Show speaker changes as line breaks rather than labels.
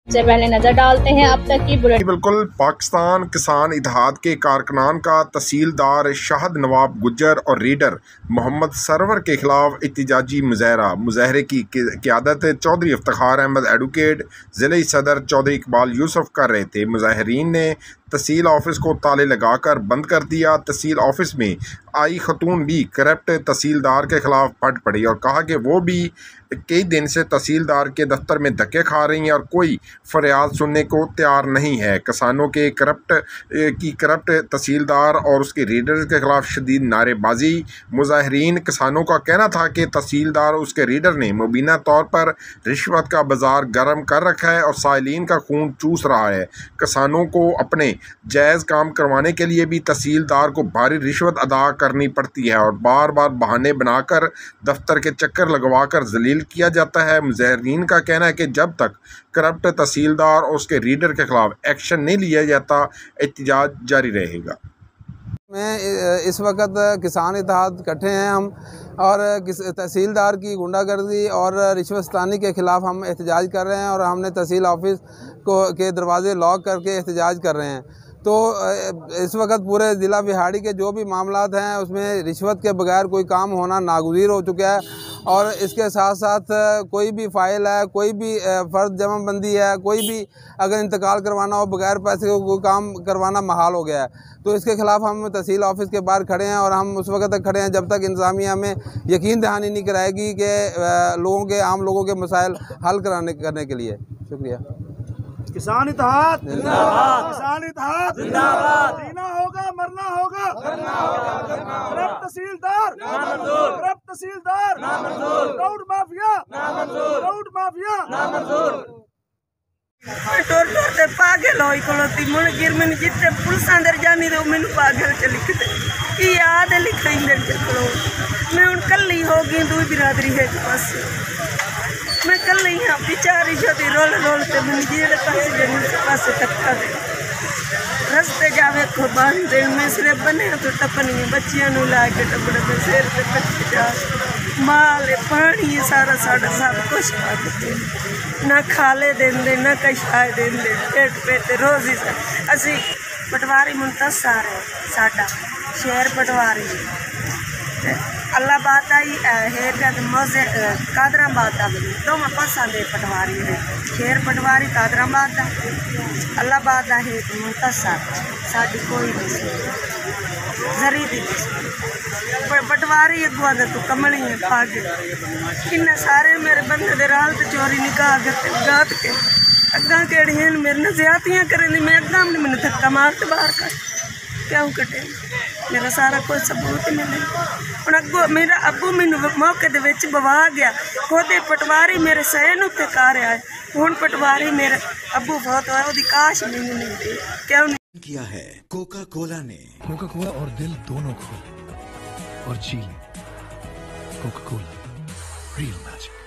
से पहले नजर डालते हैं अब तक की बुलेटिन।
बिल्कुल, पाकिस्तान किसान इत्तेहाद के कारकुनान का तहसीलदार शाहद नवाब गुज्जर और रीडर मोहम्मद सरवर के खिलाफ एहतजाजी मुजाहरे की क़यादत चौधरी इफ्तिखार अहमद एडवोकेट ज़िले सदर चौधरी इकबाल यूसुफ कर रहे थे। मुजाहरीन ने तहसील ऑफिस को ताले लगाकर बंद कर दिया। तहसील ऑफिस में आई खतून भी करप्ट तहसीलदार के खिलाफ फट पड़ी और कहा कि वो भी कई दिन से तहसीलदार के दफ्तर में धक्के खा रही हैं और कोई फरियाद सुनने को तैयार नहीं है। किसानों के करप्ट तहसीलदार और उसके रीडर के खिलाफ शदीद नारेबाजी। मुजाहरीन किसानों का कहना था कि तहसीलदार और उसके रीडर ने मुबीना तौर पर रिश्वत का बाजार गर्म कर रखा है और साइलिन का खून चूस रहा है। किसानों को अपने जायज़ काम करवाने के लिए भी तहसीलदार को भारी रिश्वत अदा करनी पड़ती है और बार बार बहाने बनाकर दफ्तर के चक्कर लगवाकर जलील किया जाता है। मुजाहरीन का कहना है कि जब तक करप्ट तहसीलदार और उसके रीडर के खिलाफ एक्शन नहीं लिया जाता, एहतजाज जारी रहेगा।
मैं इस वक्त किसान इत्तेहाद इकट्ठे हैं हम और तहसीलदार की गुंडागर्दी और रिश्वतस्तानी के ख़िलाफ़ हम एहतजाज कर रहे हैं और हमने तहसील ऑफिस के दरवाज़े लॉक करके एहतजाज कर रहे हैं। तो इस वक्त पूरे ज़िला बिहाड़ी के जो भी मामलात हैं उसमें रिश्वत के बगैर कोई काम होना नागुज़ीर हो चुका है और इसके साथ साथ कोई भी फ़ाइल है, कोई भी फ़र्द जमाबंदी है, कोई भी अगर इंतकाल करवाना हो बगैर पैसे को कोई काम करवाना महाल हो गया है। तो इसके ख़िलाफ़ हम तहसील ऑफिस के बाहर खड़े हैं और हम उस वक्त तक खड़े हैं जब तक इंतज़ामिया हमें यकीन दहानी नहीं कराएगी कि आम लोगों के मसाइल हल करने के लिए। शुक्रिया।
किसान इत्तेहाद जिंदाबाद, किसान इत्तेहाद जिंदाबाद। जीना होगा, मरना होगा, करप्ट तहसीलदार नामंजूर, करप्ट तहसीलदार नामंजूर, क्राउड माफिया नामंजूर, क्राउड माफिया नामंजूर।
टोर टोर ते पागल होई कोलोती मुन गिर में जितने पुलिस अंदर जानी तो मैनू पागल च लिखते की याद लिखा इंदर चलो मैं उन कल ही होगी दो बिरादरी है के पास मैं कल ही हाँ बेचारी छोटी रोल रोल ते मुन जेड़ पास धक्का दे रस्ते जावे को बांधे में सिरे बने तो टपनी बच्चियां नु ला के टपड़े में सिर पे कच्चे जा माल पानी सारा साड़ा सब कुछ पाते ना खाले देंदे ना कशाए देंदे पेट पेट रोज ही असी पटवारी मुंतसर है साडा शहर पटवारी अल्लाह बात आई हेरगत मौजे कादराबाद दा तो मैं पसंद है पटवारी है शहर पटवारी कादराबाद दा अल्लाह बात है मुंतसर साडी कोई नहीं जरी दी पटवारी अगुआ तू कमली है पागे किन्ने सारे मेरे बंदे दे राल ते चोरी निकाह करते गात के अग्गा केड़ी हैं मेरे ने ज्यादतियां करनी मैं अग्गा मैंने धक्का मार के बाहर कर क्यों कटे मेरा सारा कोई सबूत मिले हुण अगो मेरा अबू मैनू मौके दे विच बवा गया खुद पटवारी मेरे सहन उत्ते कर रहा है हुण पटवारी मेरे अबू बहुत है ओदी काश मैनू नहीं दे क्यों नहीं
किया है कोका कोला ने
कोका कोला और दिल दोनों खोले और जी लें कोका कोला रियल मैजिक।